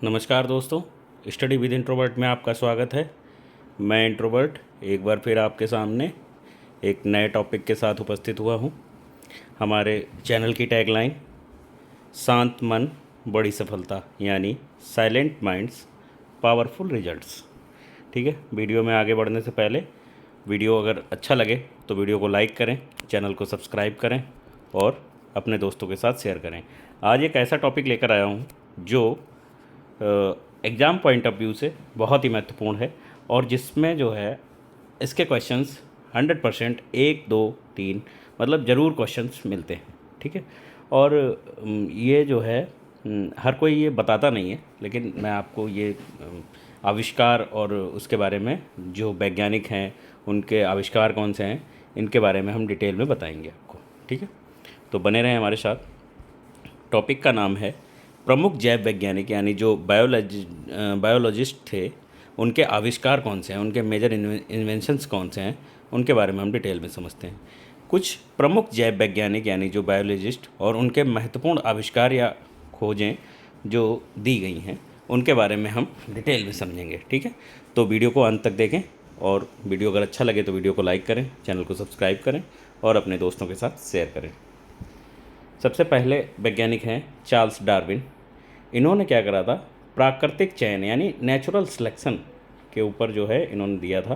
नमस्कार दोस्तों, study with introvert में आपका स्वागत है। मैं इंट्रोवर्ट एक बार फिर आपके सामने एक नए टॉपिक के साथ उपस्थित हुआ हूँ। हमारे चैनल की टैगलाइन शांत मन बड़ी सफलता, यानी साइलेंट माइंड्स पावरफुल रिजल्ट्स। ठीक है, वीडियो में आगे बढ़ने से पहले वीडियो अगर अच्छा लगे तो वीडियो को लाइक करें, चैनल को सब्सक्राइब करें और अपने दोस्तों के साथ शेयर करें। आज एक ऐसा टॉपिक लेकर आया हूँ जो एग्ज़ाम पॉइंट ऑफ व्यू से बहुत ही महत्वपूर्ण है और जिसमें जो है इसके क्वेश्चंस 100% 1 2 3 मतलब ज़रूर क्वेश्चंस मिलते हैं। ठीक है, और ये जो है हर कोई ये बताता नहीं है, लेकिन मैं आपको ये आविष्कार और उसके बारे में जो वैज्ञानिक हैं उनके आविष्कार कौन से हैं इनके बारे में हम डिटेल में बताएंगे आपको। ठीक है, तो बने रहें हमारे साथ। टॉपिक का नाम है प्रमुख जैव वैज्ञानिक, यानी जो बायोलॉजिस्ट थे उनके आविष्कार कौन से हैं, उनके मेजर इन्वेंशंस कौन से हैं, उनके बारे में हम डिटेल में समझते हैं। कुछ प्रमुख जैव वैज्ञानिक यानी जो बायोलॉजिस्ट और उनके महत्वपूर्ण आविष्कार या खोजें जो दी गई हैं उनके बारे में हम डिटेल में समझेंगे। ठीक है, तो वीडियो को अंत तक देखें और वीडियो अगर अच्छा लगे तो वीडियो को लाइक करें, चैनल को सब्सक्राइब करें और अपने दोस्तों के साथ शेयर करें। सबसे पहले वैज्ञानिक हैं चार्ल्स डार्विन। इन्होंने क्या करा था, प्राकृतिक चयन यानी नेचुरल सिलेक्शन के ऊपर जो है इन्होंने दिया था।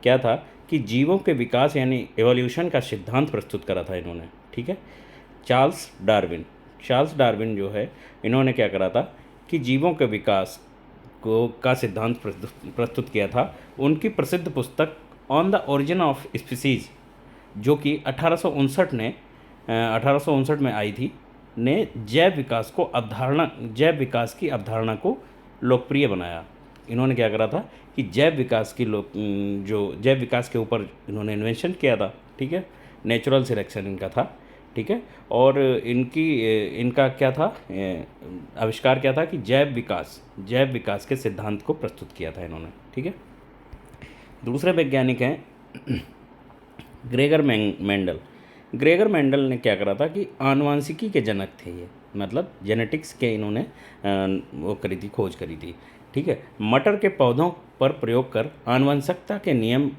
क्या था कि जीवों के विकास यानी एवोल्यूशन का सिद्धांत प्रस्तुत करा था इन्होंने। ठीक है, चार्ल्स डार्विन जो है इन्होंने क्या करा था कि जीवों के विकास को का सिद्धांत प्रस्तुत किया था। उनकी प्रसिद्ध पुस्तक on the origin of species जो कि 1859 में आई थी, ने जैव विकास की अवधारणा को लोकप्रिय बनाया। इन्होंने क्या करा था कि जैव विकास के ऊपर इन्होंने इन्वेंशन किया था। ठीक है, नेचुरल सिलेक्शन इनका था। ठीक है, और इनका क्या था, आविष्कार क्या था कि जैव विकास के सिद्धांत को प्रस्तुत किया था इन्होंने। ठीक है, दूसरे वैज्ञानिक हैं ग्रेगर मेंडल ने क्या करा था कि आनुवांशिकी के जनक थे ये, मतलब जेनेटिक्स के इन्होंने खोज करी थी। ठीक है, मटर के पौधों पर प्रयोग कर आनुवंशिकता के नियम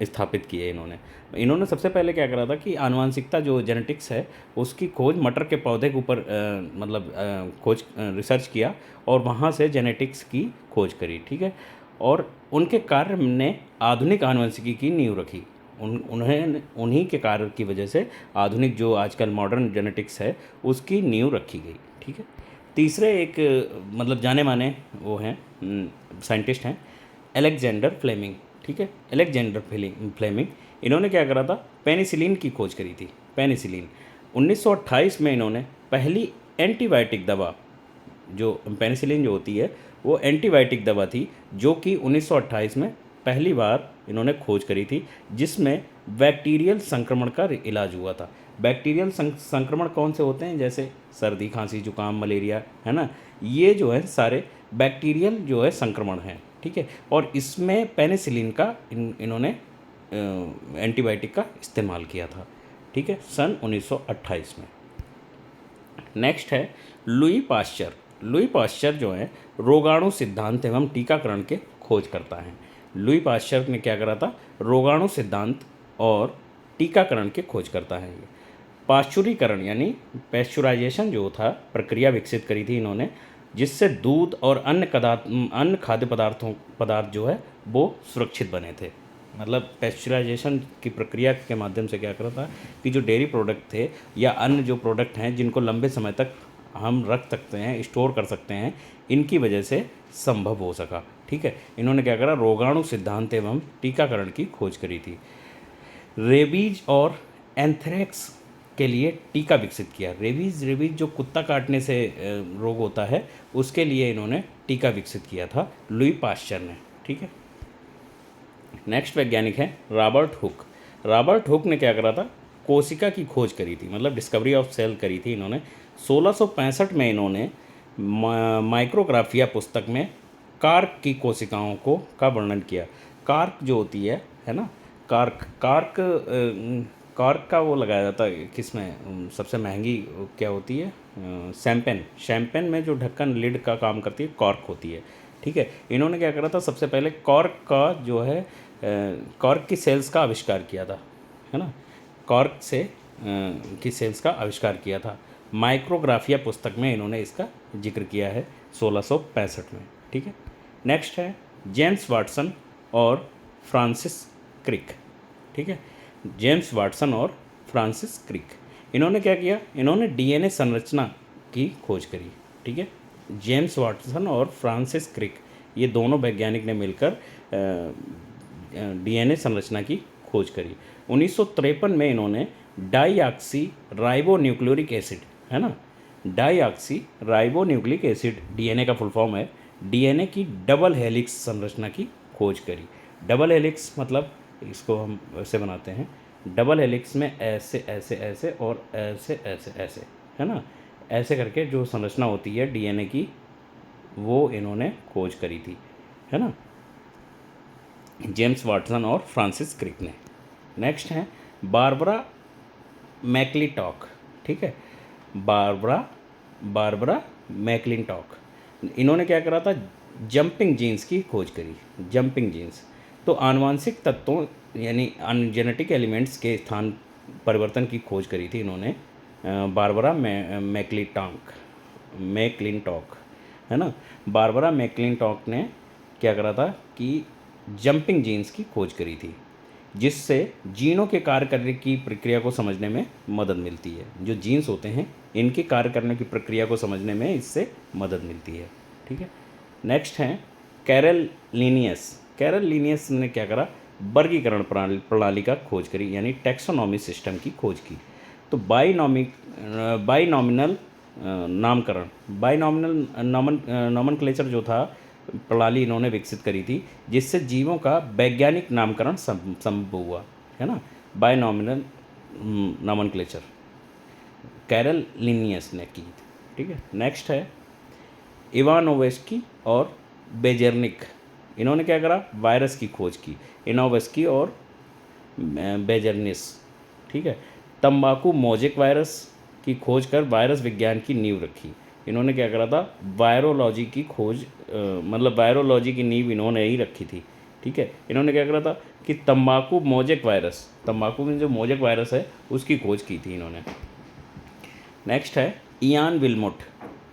स्थापित किए इन्होंने सबसे पहले क्या करा था कि आनुवंशिकता जो जेनेटिक्स है उसकी खोज मटर के पौधे के ऊपर रिसर्च किया और वहाँ से जेनेटिक्स की खोज करी। ठीक है, और उनके कार्य ने आधुनिक आनुवंशिकी की नींव रखी। उन्हीं के कार्य की वजह से आधुनिक जो आजकल मॉडर्न जेनेटिक्स है उसकी नींव रखी गई। ठीक है, तीसरे एक जाने माने वो हैं साइंटिस्ट हैं अलेक्जेंडर फ्लेमिंग। ठीक है, अलेक्जेंडर फ्लेमिंग इन्होंने क्या करा था, पेनिसिलिन की खोज करी थी। पेनिसिलिन 1928 में इन्होंने पहली एंटीबायोटिक दवा, जो पेनिसिलिन जो होती है वो एंटीबायोटिक दवा थी जो कि 1928 में पहली बार इन्होंने खोज करी थी, जिसमें बैक्टीरियल संक्रमण का इलाज हुआ था। बैक्टीरियल संक्रमण कौन से होते हैं, जैसे सर्दी खांसी जुकाम मलेरिया, है ना, ये जो है सारे बैक्टीरियल जो है संक्रमण हैं। ठीक है, और इसमें पेनिसिलिन का इन्होंने एंटीबायोटिक का इस्तेमाल किया था। ठीक है, सन 1928 में। नेक्स्ट है लुई पाश्चर जो है रोगाणु सिद्धांत एवं टीकाकरण के खोज करता है। लुई पाश्चर ने क्या करा था, रोगाणु सिद्धांत और टीकाकरण के खोज करता है। ये पाश्चुरीकरण यानी पैस्चुराइजेशन जो था प्रक्रिया विकसित करी थी इन्होंने, जिससे दूध और अन्य खाद्य पदार्थ जो है वो सुरक्षित बने थे। मतलब पैस्चुराइजेशन की प्रक्रिया के माध्यम से क्या करा था कि जो डेयरी प्रोडक्ट थे या अन्य जो प्रोडक्ट हैं जिनको लंबे समय तक हम रख सकते हैं, स्टोर कर सकते हैं, इनकी वजह से संभव हो सका। ठीक है, इन्होंने क्या करा, रोगाणु सिद्धांत एवं टीकाकरण की खोज करी थी। रेबीज और एंथ्रेक्स के लिए टीका विकसित किया। रेबीज जो कुत्ता काटने से रोग होता है उसके लिए इन्होंने टीका विकसित किया था लुई पाश्चर ने। ठीक है, नेक्स्ट वैज्ञानिक हैं रॉबर्ट हुक ने क्या करा था, कोशिका की खोज करी थी, मतलब डिस्कवरी ऑफ सेल करी थी इन्होंने। 1665 में इन्होंने माइक्रोग्राफिया पुस्तक में कार्क की कोशिकाओं का वर्णन किया। कार्क जो होती है ना, कार्क कॉर्क का वो लगाया जाता है किसमें, सबसे महंगी क्या होती है, शैम्पेन। शैम्पेन में जो ढक्कन लिड का काम करती है कॉर्क होती है। ठीक है, इन्होंने क्या करा था, सबसे पहले कॉर्क का जो है कॉर्क की सेल्स का आविष्कार किया था, है ना। कॉर्क से की सेल्स का आविष्कार किया था। माइक्रोग्राफिया पुस्तक में इन्होंने इसका जिक्र किया है 1665 में। ठीक है, नेक्स्ट है जेम्स वाटसन और फ्रांसिस क्रिक। ठीक है, जेम्स वाटसन और फ्रांसिस क्रिक, इन्होंने क्या किया, इन्होंने डीएनए संरचना की खोज करी। ठीक है, जेम्स वाटसन और फ्रांसिस क्रिक, ये दोनों वैज्ञानिक ने मिलकर डीएनए संरचना की खोज करी। 1953 में इन्होंने डाईऑक्सी राइबो न्यूक्लियोरिक एसिड, है ना, deoxy ribo nucleic acid DNA का फुल फॉर्म है, डीएनए की डबल हेलिक्स संरचना की खोज करी। डबल हेलिक्स मतलब इसको हम ऐसे बनाते हैं, डबल हेलिक्स में ऐसे ऐसे ऐसे और ऐसे ऐसे ऐसे, है ना, ऐसे करके जो संरचना होती है डीएनए की, वो इन्होंने खोज करी थी, है ना, जेम्स वाटसन और फ्रांसिस क्रिक ने। नेक्स्ट है बारबरा मैक्लिंटॉक। ठीक है, बारबरा मैक्लिंटॉक, इन्होंने क्या करा था, जंपिंग जीन्स की खोज करी। जंपिंग जीन्स तो आनुवांशिक तत्वों यानी जेनेटिक एलिमेंट्स के स्थान परिवर्तन की खोज करी थी इन्होंने, बारबरा मैक्लिंटॉक, है ना। बारबरा मैक्लिंटॉक ने क्या करा था कि जंपिंग जीन्स की खोज करी थी, जिससे जीनों के कार्य करने की प्रक्रिया को समझने में मदद मिलती है। जो जीन्स होते हैं इनके कार्य करने की प्रक्रिया को समझने में इससे मदद मिलती है। ठीक है, नेक्स्ट हैं कैरल लीनियस। कैरल लीनियस ने क्या करा, वर्गीकरण प्रणाली का खोज करी, यानी टैक्सोनॉमी सिस्टम की खोज की। तो बाइनॉमिनल नामकरण, बाइनॉमिनल नॉमनक्लेचर जो था प्रणाली इन्होंने विकसित करी थी, जिससे जीवों का वैज्ञानिक नामकरण संभव हुआ, है ना। बाइनॉमिनल नॉमनक्लेचर कैरल लिनियस ने की थी। ठीक है, नेक्स्ट है इवानोवेस्की और बेजेरनिक, इन्होंने क्या करा, वायरस की खोज की, इनोवेस्की और बेजेरनिस। ठीक है, तंबाकू मोजेक वायरस की खोज कर वायरस विज्ञान की नींव रखी। इन्होंने क्या करा था, वायरोलॉजी की खोज मतलब वायरोलॉजी की नींव इन्होंने ही रखी थी। ठीक है, इन्होंने क्या करा था कि तंबाकू मोजेक वायरस, तंबाकू में जो मोजेक वायरस है उसकी खोज की थी इन्होंने। नेक्स्ट है इयान विल्मोट।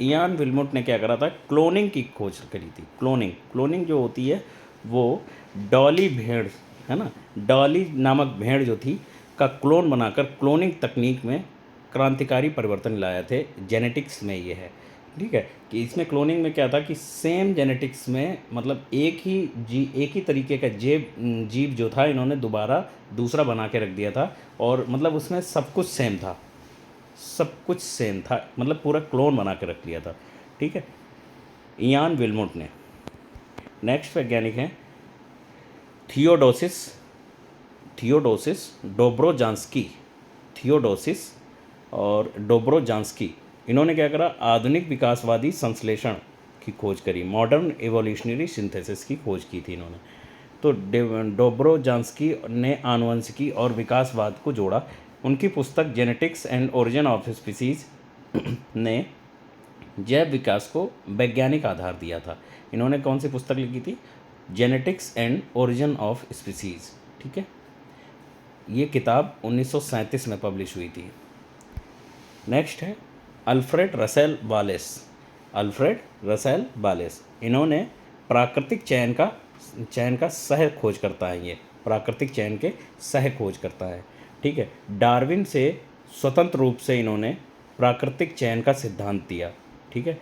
इयान विल्मोट ने क्या करा था, क्लोनिंग की खोज करी थी। क्लोनिंग जो होती है वो डॉली भेड़, है ना, डॉली नामक भेड़ जो थी का क्लोन बनाकर क्लोनिंग तकनीक में क्रांतिकारी परिवर्तन लाए थे। जेनेटिक्स में ये है। ठीक है, कि इसमें क्लोनिंग में क्या था कि सेम जेनेटिक्स में मतलब एक ही तरीके का जीव जो था इन्होंने दोबारा दूसरा बना के रख दिया था, और मतलब उसमें सब कुछ सेम था, सब कुछ सेम था, मतलब पूरा क्लोन बना के रख लिया था। ठीक है, इयान विल्मोट ने। नेक्स्ट वैज्ञानिक हैं थियोडोसिस डोब्रोजांस्की, थियोडोसिस और डोब्रोजांस्की, इन्होंने क्या करा, आधुनिक विकासवादी संश्लेषण की खोज करी, मॉडर्न एवोल्यूशनरी सिंथेसिस की खोज की थी इन्होंने। तो डोब्रोजांस्की ने आनुवंशिकी और विकासवाद को जोड़ा। उनकी पुस्तक genetics and origin of species ने जैव विकास को वैज्ञानिक आधार दिया था। इन्होंने कौन सी पुस्तक लिखी थी, genetics and origin of species. ठीक है, ये किताब 1937 में पब्लिश हुई थी। नेक्स्ट है अल्फ्रेड रसेल वालेस, इन्होंने प्राकृतिक चयन का सह खोज करता है, ये प्राकृतिक चयन के सह खोज करता है। ठीक है, डार्विन से स्वतंत्र रूप से इन्होंने प्राकृतिक चयन का सिद्धांत दिया। ठीक है,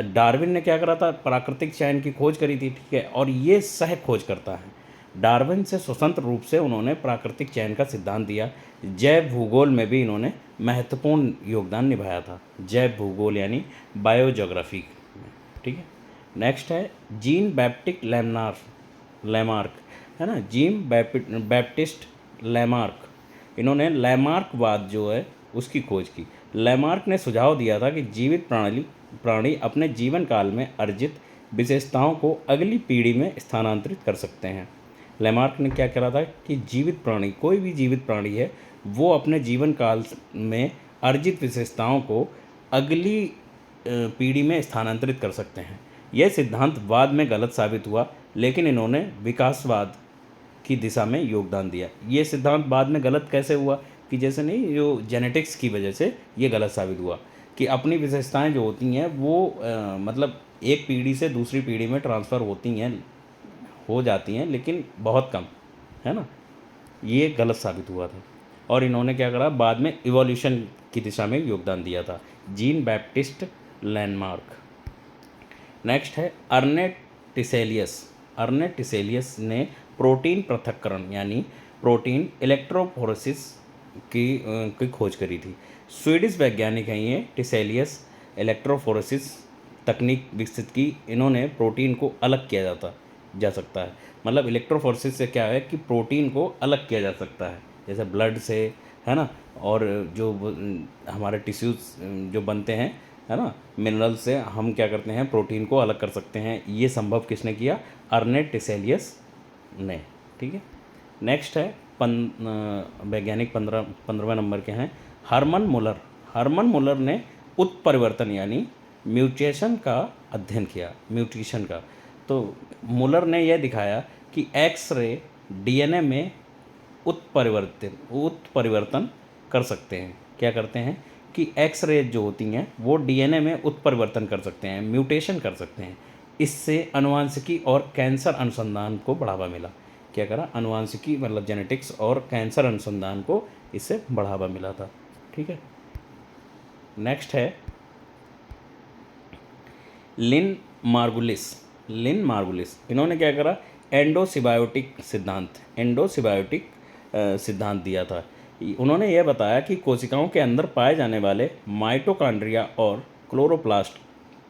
डार्विन ने क्या करा था, प्राकृतिक चयन की खोज करी थी। ठीक है, और ये सह खोज करता है। डार्विन से स्वतंत्र रूप से उन्होंने प्राकृतिक चयन का सिद्धांत दिया। जैव भूगोल में भी इन्होंने महत्वपूर्ण योगदान निभाया था, जैव भूगोल यानी बायोजोग्राफी में। ठीक है, नेक्स्ट है जीन बैप्टिक लैमार्क, है ना, जीन बैप्टिस्ट लैमार्क, इन्होंने लैमार्कवाद जो है उसकी खोज की। लैमार्क ने सुझाव दिया था कि जीवित प्राणी अपने जीवन काल में अर्जित विशेषताओं को अगली पीढ़ी में स्थानांतरित कर सकते हैं। लैमार्क ने क्या करा था कि जीवित प्राणी, कोई भी जीवित प्राणी है वो अपने जीवन काल में अर्जित विशेषताओं को अगली पीढ़ी में स्थानांतरित कर सकते हैं। यह सिद्धांत बाद में गलत साबित हुआ, लेकिन इन्होंने विकासवाद की दिशा में योगदान दिया। ये सिद्धांत बाद में गलत कैसे हुआ कि जैसे नहीं, जो जेनेटिक्स की वजह से ये गलत साबित हुआ कि अपनी विशेषताएं जो होती हैं वो मतलब एक पीढ़ी से दूसरी पीढ़ी में ट्रांसफ़र होती हैं, हो जाती हैं, लेकिन बहुत कम, है ना। ये गलत साबित हुआ था और इन्होंने क्या करा, बाद में इवोल्यूशन की दिशा में योगदान दिया था। Jean Baptiste landmark. नेक्स्ट है अर्ने टिसेलियस। अर्ने टिसेलियस ने प्रोटीन पृथक्करण यानी प्रोटीन इलेक्ट्रोफोरेसिस की खोज करी थी। स्वीडिश वैज्ञानिक हैं ये टिसेलियस। इलेक्ट्रोफोरेसिस तकनीक विकसित की इन्होंने, प्रोटीन को अलग किया जा सकता है। मतलब इलेक्ट्रोफोरेसिस से क्या है कि प्रोटीन को अलग किया जा सकता है, जैसे ब्लड से, है ना, और जो हमारे टिश्यूज़ जो बनते हैं, है ना, मिनरल से हम क्या करते हैं, प्रोटीन को अलग कर सकते हैं। ये संभव किसने किया? अर्ने टिसेलियस ने। ठीक है। नेक्स्ट है वैज्ञानिक 15वें नंबर के हैं हर्मन मुलर। हर्मन मुलर ने उत्परिवर्तन यानी म्यूटेशन का अध्ययन किया। म्यूटेशन का तो मुलर ने यह दिखाया कि एक्स-रे डीएनए में उत्परिवर्तन कर सकते हैं। क्या करते हैं कि एक्स-रे जो होती हैं वो डीएनए में उत्परिवर्तन कर सकते हैं, म्यूटेशन कर सकते हैं। इससे अनुवांशिकी और कैंसर अनुसंधान को बढ़ावा मिला। क्या करा? अनुवांशिकी मतलब जेनेटिक्स और कैंसर अनुसंधान को इससे बढ़ावा मिला था। ठीक है। नेक्स्ट है लिन मार्गुलिस। लिन मार्गुलिस इन्होंने क्या करा? एंडोसिबायोटिक सिद्धांत दिया था। उन्होंने यह बताया कि कोशिकाओं के अंदर पाए जाने वाले माइटोकॉन्ड्रिया और क्लोरोप्लास्ट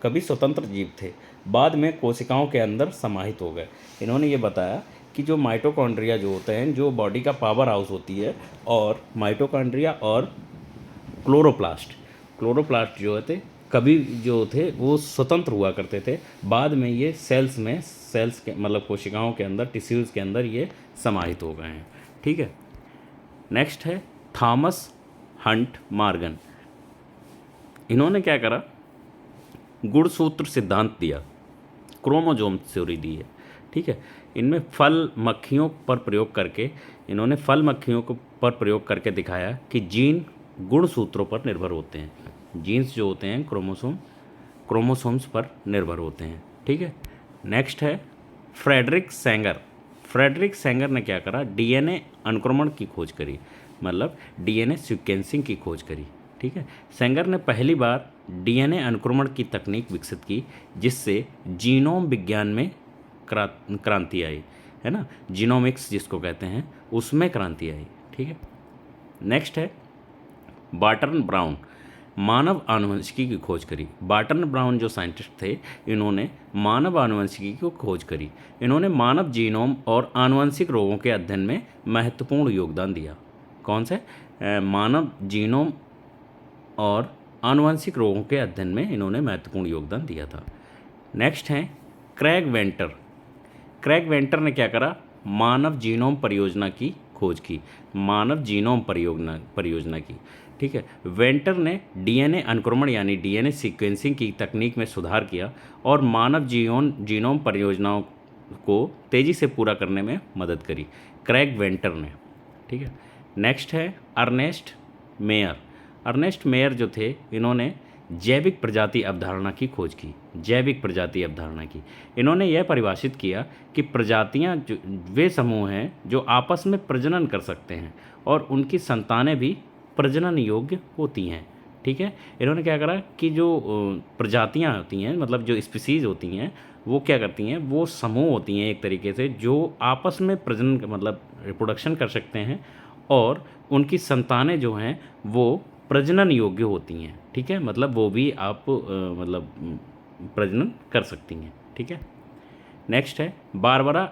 कभी स्वतंत्र जीव थे, बाद में कोशिकाओं के अंदर समाहित हो गए। इन्होंने ये बताया कि जो माइटोकॉन्ड्रिया जो होते हैं, जो बॉडी का पावर हाउस होती है, और माइटोकॉन्ड्रिया और क्लोरोप्लास्ट जो थे कभी जो थे वो स्वतंत्र हुआ करते थे, बाद में ये सेल्स के मतलब कोशिकाओं के अंदर, टिश्यूज़ के अंदर ये समाहित हो गए हैं। ठीक है। नेक्स्ट है थॉमस हंट मॉर्गन। इन्होंने क्या करा? गुणसूत्र सिद्धांत दिया, क्रोमोसोम थ्योरी दी है। ठीक है। इनमें फल मक्खियों पर प्रयोग करके दिखाया कि जीन गुणसूत्रों पर निर्भर होते हैं। जीन्स जो होते हैं क्रोमोसोम्स पर निर्भर होते हैं। ठीक है। नेक्स्ट है फ्रेडरिक सेंगर ने क्या करा? डीएनए अनुक्रमण की खोज करी, मतलब डीएनए सीक्वेंसिंग की खोज करी। ठीक है। सेंगर ने पहली बार डीएनए अनुक्रमण की तकनीक विकसित की, जिससे जीनोम विज्ञान में क्रांति आई, है ना, जीनोमिक्स जिसको कहते हैं, उसमें क्रांति आई। ठीक है। नेक्स्ट है बार्टन ब्राउन। मानव आनुवंशिकी की खोज करी। बार्टन ब्राउन जो साइंटिस्ट थे, इन्होंने मानव आनुवंशिकी की खोज करी। इन्होंने मानव जीनोम और आनुवंशिक रोगों के अध्ययन में महत्वपूर्ण योगदान दिया। कौन से? मानव जीनोम और आनुवंशिक रोगों के अध्ययन में इन्होंने महत्वपूर्ण योगदान दिया था। नेक्स्ट हैं क्रैग वेंटर ने क्या करा? मानव जीनोम परियोजना की खोज की। ठीक है। वेंटर ने डीएनए अनुक्रमण यानी डीएनए सीक्वेंसिंग की तकनीक में सुधार किया और मानव जीनोम परियोजनाओं को तेज़ी से पूरा करने में मदद करी, क्रैग वेंटर ने। ठीक है। नेक्स्ट है अर्नेस्ट मेयर जो थे, इन्होंने जैविक प्रजाति अवधारणा की खोज की। इन्होंने यह परिभाषित किया कि प्रजातियां वे समूह हैं जो आपस में प्रजनन कर सकते हैं और उनकी संतानें भी प्रजनन योग्य होती हैं। ठीक है। इन्होंने क्या करा कि जो प्रजातियां होती हैं, मतलब जो स्पीसीज़ होती हैं, वो क्या करती हैं, वो समूह होती हैं एक तरीके से, जो आपस में प्रजनन मतलब रिप्रोडक्शन कर सकते हैं और उनकी संतानें जो हैं वो प्रजनन योग्य होती हैं। ठीक है। मतलब वो भी आप मतलब प्रजनन कर सकती हैं। ठीक है। नेक्स्ट है बारबरा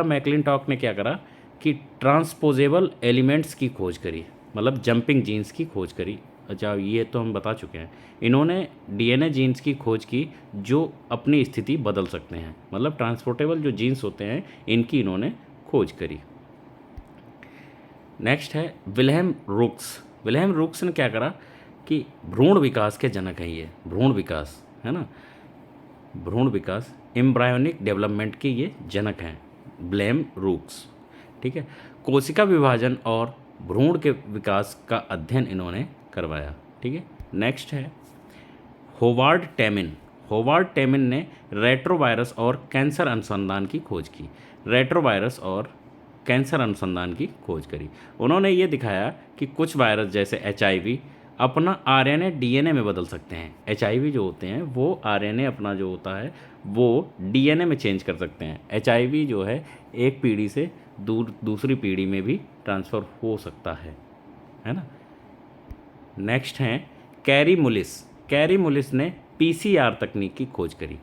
मैकलिंटॉक ने क्या करा कि ट्रांसपोजेबल एलिमेंट्स की खोज करी, मतलब जंपिंग जीन्स की खोज करी। अच्छा, ये तो हम बता चुके हैं। इन्होंने डीएनए जीन्स की खोज की जो अपनी स्थिति बदल सकते हैं, मतलब ट्रांसपोर्टेबल जो जीन्स होते हैं, इनकी इन्होंने खोज करी। नेक्स्ट है विल्हेम रूक्स। विल्हेम रूक्स ने क्या करा कि भ्रूण विकास के जनक हैं ये, भ्रूण विकास है ना, भ्रूण विकास एम्ब्रायोनिक डेवलपमेंट के ये जनक हैं विल्हेम रूक्स। ठीक है, कोशिका विभाजन और भ्रूण के विकास का अध्ययन इन्होंने करवाया। ठीक है, नेक्स्ट है होवार्ड टेमिन। होवार्ड टेमिन ने रेट्रोवायरस और कैंसर अनुसंधान की खोज की। रेट्रोवायरस और कैंसर अनुसंधान की खोज करी। उन्होंने ये दिखाया कि कुछ वायरस जैसे HIV अपना RNA DNA में बदल सकते हैं। HIV जो होते हैं वो RNA अपना जो होता है वो DNA में चेंज कर सकते हैं। HIV जो है एक पीढ़ी से दूसरी पीढ़ी में भी ट्रांसफ़र हो सकता है ना। नेक्स्ट हैं कैरी मुलिस। कैरी मुलिस ने PCR तकनीक की खोज करी।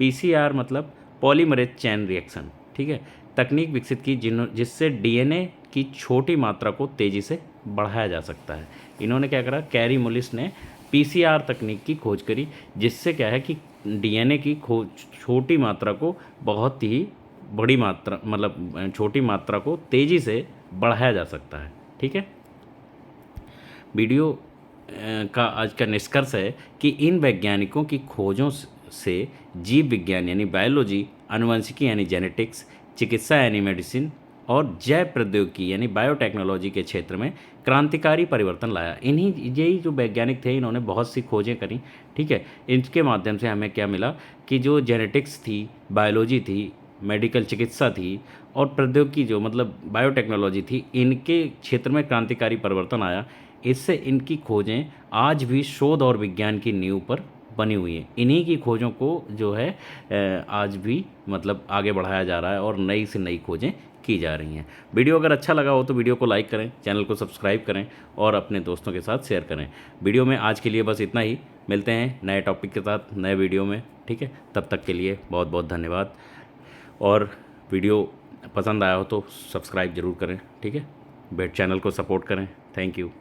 PCR मतलब पॉलीमरेज चेन रिएक्शन। ठीक है, तकनीक विकसित की जिससे DNA की छोटी मात्रा को तेज़ी से बढ़ाया जा सकता है। इन्होंने क्या करा, कैरी मुलिस ने PCR तकनीक की खोज करी जिससे क्या है कि DNA की खोज छोटी मात्रा को बहुत ही बड़ी मात्रा मतलब छोटी मात्रा को तेज़ी से बढ़ाया जा सकता है। ठीक है, वीडियो का आज का निष्कर्ष है कि इन वैज्ञानिकों की खोजों से जीव विज्ञान यानी बायोलॉजी, आनुवंशिकी यानी जेनेटिक्स, चिकित्सा यानी मेडिसिन और जैव प्रौद्योगिकी यानी बायोटेक्नोलॉजी के क्षेत्र में क्रांतिकारी परिवर्तन लाया। यही जो वैज्ञानिक थे इन्होंने बहुत सी खोजें करी। ठीक है, इनके माध्यम से हमें क्या मिला कि जो जेनेटिक्स थी, बायोलॉजी थी, मेडिकल चिकित्सा थी और प्रौद्योगिकी जो मतलब बायोटेक्नोलॉजी थी, इनके क्षेत्र में क्रांतिकारी परिवर्तन आया। इससे इनकी खोजें आज भी शोध और विज्ञान की नींव पर बनी हुई हैं। इन्हीं की खोजों को जो है आज भी मतलब आगे बढ़ाया जा रहा है और नई से नई खोजें की जा रही हैं। वीडियो अगर अच्छा लगा हो तो वीडियो को लाइक करें, चैनल को सब्सक्राइब करें और अपने दोस्तों के साथ शेयर करें। वीडियो में आज के लिए बस इतना ही। मिलते हैं नए टॉपिक के साथ नए वीडियो में। ठीक है, तब तक के लिए बहुत बहुत धन्यवाद। और वीडियो पसंद आया हो तो सब्सक्राइब ज़रूर करें। ठीक है, चैनल को सपोर्ट करें। Thank you.